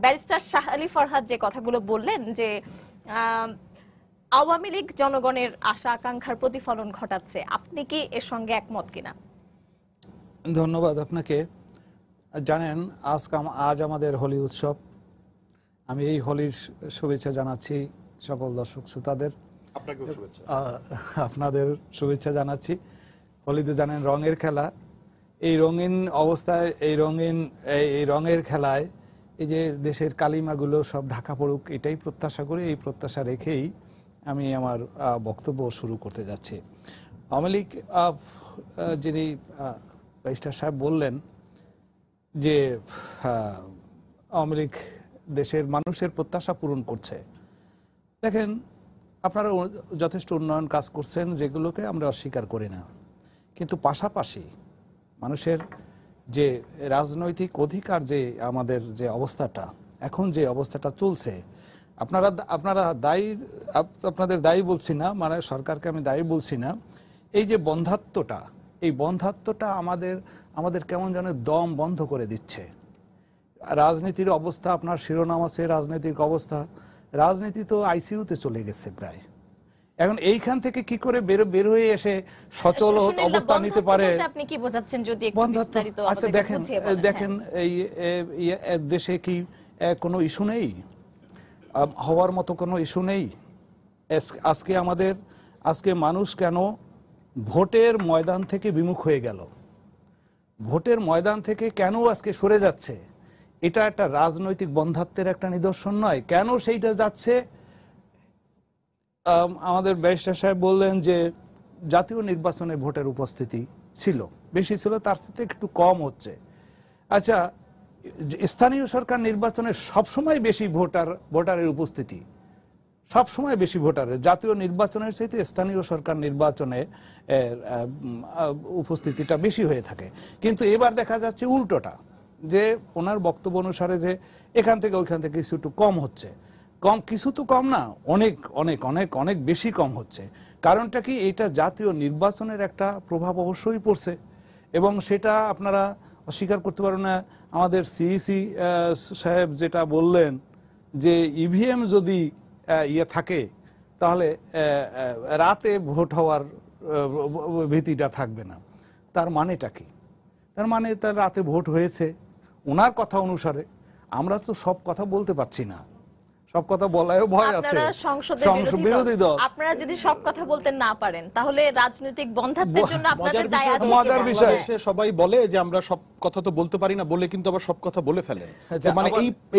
Barrister Shah Ali Farhad যে কথাগুলো বললেন যে আওয়ামী লীগ জনগণের আশা আকাঙ্ক্ষার প্রতিফলন ঘটাচ্ছে, আপনি কি এর সঙ্গে একমত কিনা? ধন্যবাদ আপনাকে। জানেন আজ আমাদের হোলি উৎসব। আমি এই হোলির শুভেচ্ছা জানাচ্ছি সকল দর্শক শ্রোতাদের। আপনাদের শুভেচ্ছা জানাচ্ছি। হোলি তো জানেন রঙের খেলা। এই রঙিন অবস্থায় এই রঙের খেলায় এই যে দেশের কালিমাগুলো সব ঢাকা পড়ুক, এটাই প্রত্যাশা করি। এই প্রত্যাশা রেখেই আমি আমার বক্তব্য শুরু করতে যাচ্ছি। আওয়ামী লীগ যিনি ব্যারিস্টার সাহেব বললেন যে আওয়ামী লীগ দেশের মানুষের প্রত্যাশা পূরণ করছে। দেখেন, আপনারা যথেষ্ট উন্নয়ন কাজ করছেন, যেগুলোকে আমরা অস্বীকার করি না, কিন্তু পাশাপাশি মানুষের যে রাজনৈতিক অধিকার, যে আমাদের যে অবস্থাটা এখন যে অবস্থাটা চলছে, আপনাদের দায়ী বলছি না, মানে সরকারকে আমি দায়ী বলছি না। এই যে বন্ধাত্বটা, এই বন্ধাত্বটা আমাদের কেমন যেন দম বন্ধ করে দিচ্ছে। রাজনীতির অবস্থা, আপনার শিরোনাম আছে রাজনৈতিক অবস্থা, রাজনীতি তো আইসিইউতে চলে গেছে প্রায়। এখন এইখান থেকে কি করে বের হয়ে এসে সচল অবস্থান নিতে পারে? আপনি কি বোঝাচ্ছেন যদি একটু বিস্তারিত? আচ্ছা দেখেন এই দেশে কি কোনো ইস্যু নেই, হওয়ার মতো কোনো ইস্যু নেই? আজকে মানুষ কেন ভোটের ময়দান থেকে বিমুখ হয়ে গেল? ভোটের ময়দান থেকে কেন আজকে সরে যাচ্ছে? এটা একটা রাজনৈতিক বন্ধাত্বের একটা নিদর্শন নয়? কেন সেইটা যাচ্ছে? আমাদের ব্যারিস্টার সাহেব বললেন যে জাতীয় নির্বাচনে ভোটের উপস্থিতি ছিল, বেশি ছিল, তার সাথে একটু কম হচ্ছে। আচ্ছা, স্থানীয় সরকার নির্বাচনে সবসময় বেশি ভোটারের উপস্থিতি, সবসময় বেশি ভোটারের, জাতীয় নির্বাচনের চাইতে স্থানীয় সরকার নির্বাচনে উপস্থিতিটা বেশি হয়ে থাকে। কিন্তু এবার দেখা যাচ্ছে উল্টোটা, যে ওনার বক্তব্য অনুসারে যে এখান থেকে ওইখান থেকে কিছু একটু কম হচ্ছে। কিছু তো কম না, অনেক অনেক অনেক অনেক বেশি কম হচ্ছে। কারণটা কি? এটা জাতীয় নির্বাচনের একটা প্রভাব অবশ্যই পড়ছে, এবং সেটা আপনারা অস্বীকার করতে পারবেন না। আমাদের সিইসি সাহেব যেটা বললেন যে ইভিএম যদি থাকে তাহলে রাতে ভোট হওয়ার ভীতিটা থাকবে না। তার মানেটা কি? তার মানে তার রাতে ভোট হয়েছে ওনার কথা অনুসারে। আমরা তো সব কথা বলতে পারছি না, সব কথা বলায়ও ভয় আছে। সংসদ বিরোধী দল, আপনারা যদি সব কথা বলতে না পারেন তাহলে রাজনৈতিক বন্ধাত্বের জন্য আপনাদের দায় আছে। মজার বিষয়, সবাই বলে যে আমরা সব কথা তো বলতে পারি না, বলে কিন্তু আবার সব কথা বলে ফেলে। মানে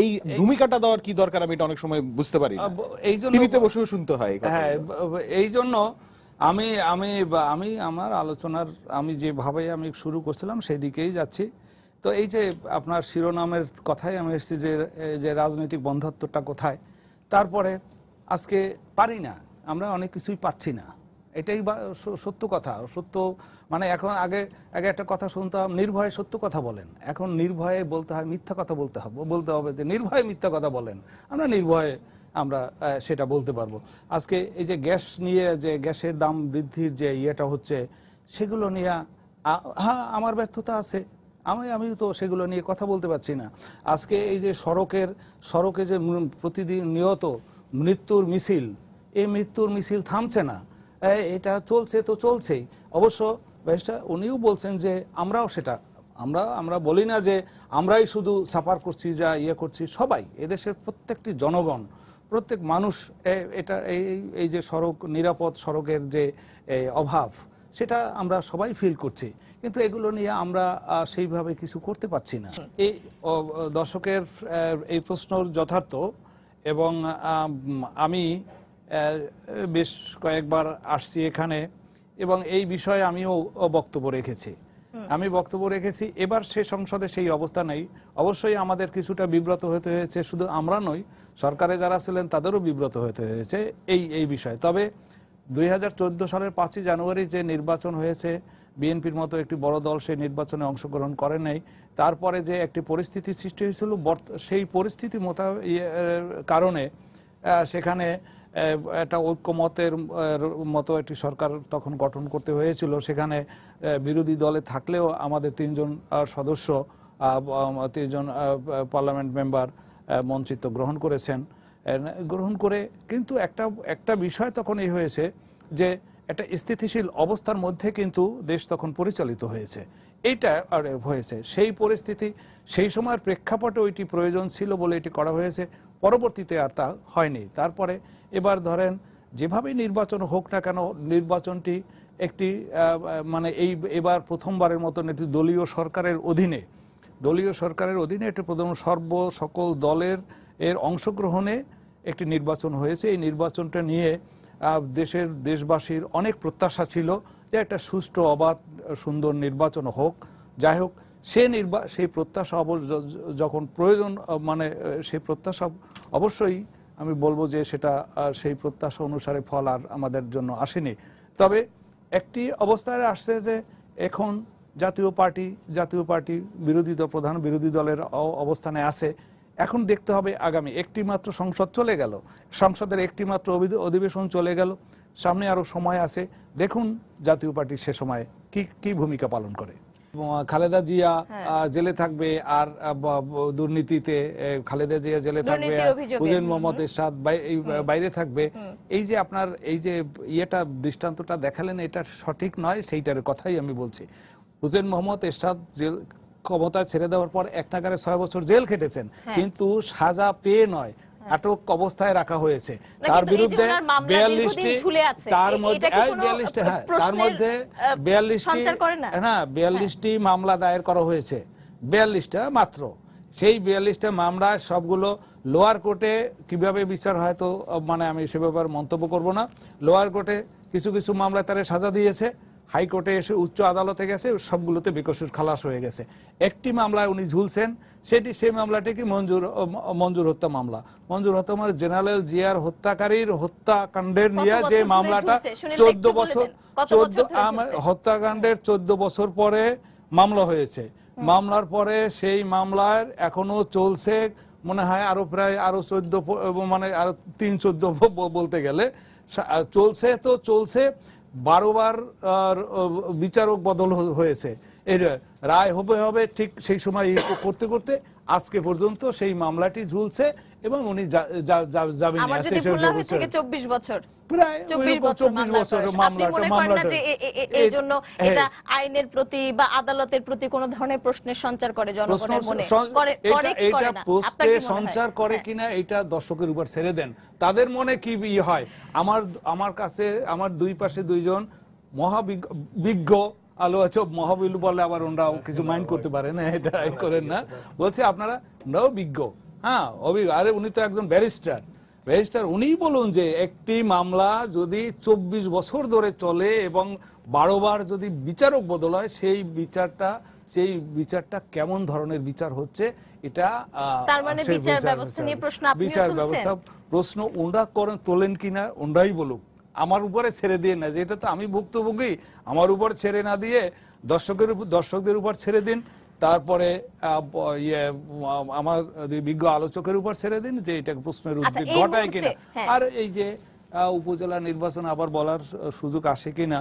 এই ভূমিকাটা দেওয়ার কি দরকার আমি এটা অনেক সময় বুঝতে পারি না। এইজন্য টিভিতে বসেও শুনতে হয়। হ্যাঁ, এই জন্য আমি আমার আলোচনার আমি যেভাবে আমি শুরু করছিলাম সেই দিকেই যাচ্ছি। তো এই যে আপনার শিরোনামের কথাই আমি এসেছি যে রাজনৈতিক বন্ধাত্বটা কোথায়। তারপরে আজকে পারি না, আমরা অনেক কিছুই পারছি না, এটাই সত্য কথা। সত্য মানে এখন আগে একটা কথা শুনতাম, নির্ভয়ে সত্য কথা বলেন। এখন নির্ভয়ে বলতে হয় মিথ্যা কথা বলতে হবে যে নির্ভয়ে মিথ্যা কথা বলেন। আমরা নির্ভয়ে আমরা সেটা বলতে পারবো। আজকে এই যে গ্যাস নিয়ে, যে গ্যাসের দাম বৃদ্ধির যে ইয়েটা হচ্ছে, সেগুলো নিয়ে হ্যাঁ আমার ব্যর্থতা আছে, আমি তো সেগুলো নিয়ে কথা বলতে পারছি না। আজকে এই যে সড়কে যে প্রতিদিন নিয়ত মৃত্যুর মিছিল, এই মৃত্যুর মিছিল থামছে না, এটা চলছে তো চলছেই। অবশ্য উনিও বলছেন যে আমরাও সেটা আমরা বলি না যে আমরাই শুধু সাফার করছি, যা ইয়ে করছি, সবাই এদেশের প্রত্যেকটি জনগণ, প্রত্যেক মানুষ এটা এই যে নিরাপদ সড়কের যে অভাব, সেটা আমরা সবাই ফিল করছি। কিন্তু এগুলো নিয়ে আমরা সেইভাবে কিছু করতে পারছি না। এই দর্শকের এই প্রশ্ন যথার্থ, এবং আমি বেশ কয়েকবার আসছি এখানে, এবং এই বিষয়ে আমিও বক্তব্য রেখেছি। এবার সে সংসদে সেই অবস্থা নেই। অবশ্যই আমাদের কিছুটা বিব্রত হতে হয়েছে, শুধু আমরা নই, সরকারে যারা ছিলেন তাদেরও বিব্রত হতে হয়েছে এই বিষয়ে। তবে 2014 সালের 5ই জানুয়ারি যে নির্বাচন হয়েছে, বিএনপির মতো একটি বড় দল সেই নির্বাচনে অংশগ্রহণ করে নাই। তারপরে যে একটি পরিস্থিতি সৃষ্টি হয়েছিল, সেই পরিস্থিতি কারণে সেখানে একটা ঐক্যমতের মতো একটি সরকার তখন গঠন করতে হয়েছিল। সেখানে বিরোধী দলে থাকলেও আমাদের 3 জন সদস্য, 3 জন পার্লামেন্ট মেম্বার মন্ত্রিত্ব গ্রহণ করেছেন। গ্রহণ করে কিন্তু একটা বিষয় তখন এই হয়েছে যে একটা স্থিতিশীল অবস্থার মধ্যে কিন্তু দেশ তখন পরিচালিত হয়েছে। এইটা হয়েছে সেই পরিস্থিতি, সেই সময়ের প্রেক্ষাপটে ওইটি প্রয়োজন ছিল বলে এটি করা হয়েছে। পরবর্তীতে আর তা হয়নি। তারপরে এবার ধরেন যেভাবেই নির্বাচন হোক না কেন, নির্বাচনটি একটি মানে এবার প্রথমবারের মতন একটি দলীয় সরকারের অধীনে একটি প্রধান সকল দলের অংশগ্রহণে একটি নির্বাচন হয়েছে। এই নির্বাচনটা নিয়ে দেশবাসীর অনেক প্রত্যাশা ছিল যে একটা সুষ্ঠু অবাধ সুন্দর নির্বাচন হোক। যাই হোক, সেই প্রত্যাশা যখন প্রয়োজন, মানে সেই প্রত্যাশা অবশ্যই আমি বলবো যে সেটা সেই প্রত্যাশা অনুসারে ফল আর আমাদের জন্য আসেনি। তবে একটি অবস্থায় আসছে যে এখন জাতীয় পার্টি প্রধান বিরোধী দলের অবস্থানে আছে। এখন দেখতে হবে আগামী একটি মাত্র সংসদ চলে গেল, সংসদের একটি মাত্র অধিবেশন চলে গেল, সামনে আরো সময় আছে। দেখুন জাতীয় পার্টি সে সময় কি ভূমিকা পালন করে। খালেদা জিয়া জেলে থাকবে আর দুর্নীতিতে খালেদা জিয়া জেলে থাকবে, হুসেইন মোহাম্মদ এরশাদ বাইরে থাকবে। এই যে আপনার এই যে দৃষ্টান্তটা দেখালেন, এটা সঠিক নয়, সেইটার কথাই আমি বলছি। হুসেইন মোহাম্মদ এরশাদ জেল ক্ষমতা ছেড়ে দেওয়ার পর এক নাগারে 6 বছর জেল খেটেছেন, কিন্তু সাজা পেয়ে নয়, আটক অবস্থায় রাখা হয়েছে। তার বিরুদ্ধে 42টি মামলা দায়ের করা হয়েছে, 42টা মাত্র। সেই 42টা মামলায় সবগুলো লোয়ার কোর্টে কিভাবে বিচার হয় তো মানে আমি সে ব্যাপারে মন্তব্য করব না। লোয়ার কোর্টে কিছু কিছু মামলায় তারা সাজা দিয়েছে, হাইকোর্টে এসে উচ্চ আদালতে গেছে, সবগুলোতে বেকসুর খালাস হয়ে গেছে। একটি মামলায় উনি ঝুলছেন, সেই মামলাটি কি মঞ্জুর হত্যা মামলা। মঞ্জুর হত্যা মানে জেনারেল জিয়ার হত্যাকারীর হত্যাকাণ্ডের নিয়ে যে মামলাটা 14 বছর হত্যাকাণ্ডের 14 বছর পরে মামলা হয়েছে। মামলার পরে সেই মামলার এখনো চলছে মনে হয় আরো প্রায় 14 মানে আরো 3-14 বলতে গেলে চলছে। 12 বার বিচারক বদল হয়েছে। এর রায় হবে ঠিক সেই সময় করতে করতে আজকে পর্যন্ত সেই মামলাটি ঝুলছে এবং উনি জামিনে আছে। 24 বছর প্রায় 24 বছর মামলাটা এই জন্য এটা আইনের প্রতি বা আদালতের প্রতি কোন ধরনের প্রশ্নের সঞ্চার করে জনগণের মনে এটা প্রশ্নের সঞ্চার করে কিনা এটা দর্শকের উপর ছেড়ে দেন, তাদের মনে কি হয়। আমার কাছে আমার দুই পাশে দুইজন মহাবিজ্ঞ মহাবিল বলে আবার ওনারাও কিছু মাইন্ড করতে পারে না, এটা করেন না, বলছে ওনারাও বিজ্ঞ। হ্যাঁ, অভিজ্ঞ। আরে উনি তো একজন ব্যারিস্টার, উনিই বলুন যে একটি মামলা যদি 24 বছর ধরে চলে এবং 12 বার যদি বিচারক বদল হয়, সেই বিচারটা কেমন ধরনের বিচার হচ্ছে, এটা তার মানে বিচার ব্যবস্থা নিয়ে প্রশ্ন আপনিও তুলছেন। প্রশ্ন ওনরা তোলেন কিনা ওনরাই বলুক, আমার উপরে ছেড়ে দিয়ে না, যে এটা তো আমি ভুক্তভোগী, আমার উপর ছেড়ে না দিয়ে দর্শকদের উপর ছেড়ে দিন। তারপরে আমার বিজ্ঞ আলোচকের উপর ছেড়ে দিন যে এটা প্রশ্নের উদ্বেগ ঘটায় কিনা। আর এই যে উপজেলা নির্বাচন আবার বলার সুযোগ আসে কিনা,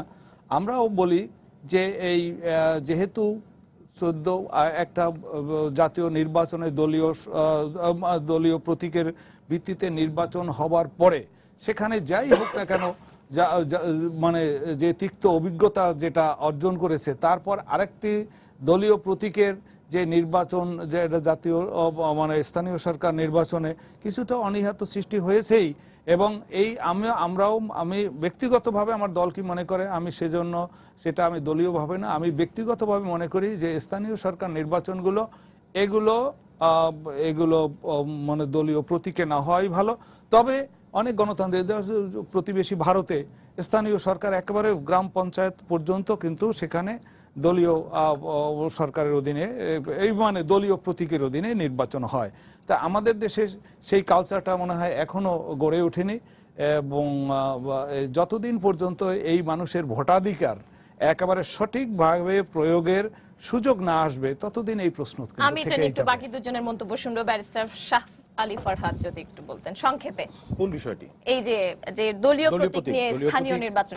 আমরাও বলি যে এই যেহেতু 14 একটা জাতীয় নির্বাচনে দলীয় প্রতীকের ভিত্তিতে নির্বাচন হবার পরে সেখানে যাই হোক না কেন, মানে যে তিক্ত অভিজ্ঞতা যেটা অর্জন করেছে, তারপর আরেকটি দলীয় প্রতীকের যে নির্বাচন, যে জাতীয় মানে স্থানীয় সরকার নির্বাচনে কিছুটা অনীহা তো সৃষ্টি হয়েছেই। এবং এই আমি ব্যক্তিগতভাবে আমার দল কি মনে করে, আমি সেজন্য সেটা আমি দলীয়ভাবে না, আমি ব্যক্তিগতভাবে মনে করি যে স্থানীয় সরকার নির্বাচনগুলো এগুলো মানে দলীয় প্রতীকে না হওয়াই ভালো। তবে অনেক গণতান্ত্রিক প্রতিবেশী ভারতে স্থানীয় সরকার একেবারে গ্রাম পঞ্চায়েত পর্যন্ত কিন্তু সেখানে দলীয় সরকারের অধীনে এই মানে দলীয় প্রতীকের অধীনে নির্বাচন হয়। তা আমাদের দেশে সেই কালচারটা মনে হয় এখনো গড়ে ওঠেনি, এবং যতদিন পর্যন্ত এই মানুষের ভোটাধিকার একেবারে সঠিকভাবে প্রয়োগের সুযোগ না আসবে ততদিন এই প্রশ্ন আমি একটু বাকি দুজনের মন্তব্য শুনবো। ব্যারিস্টার শাহ আলী ফরহাদ যদি একটু বলতেন সংক্ষেপে কোন বিষয়টি, এই যে দলীয় প্রতীক নিয়ে স্থানীয় নির্বাচন।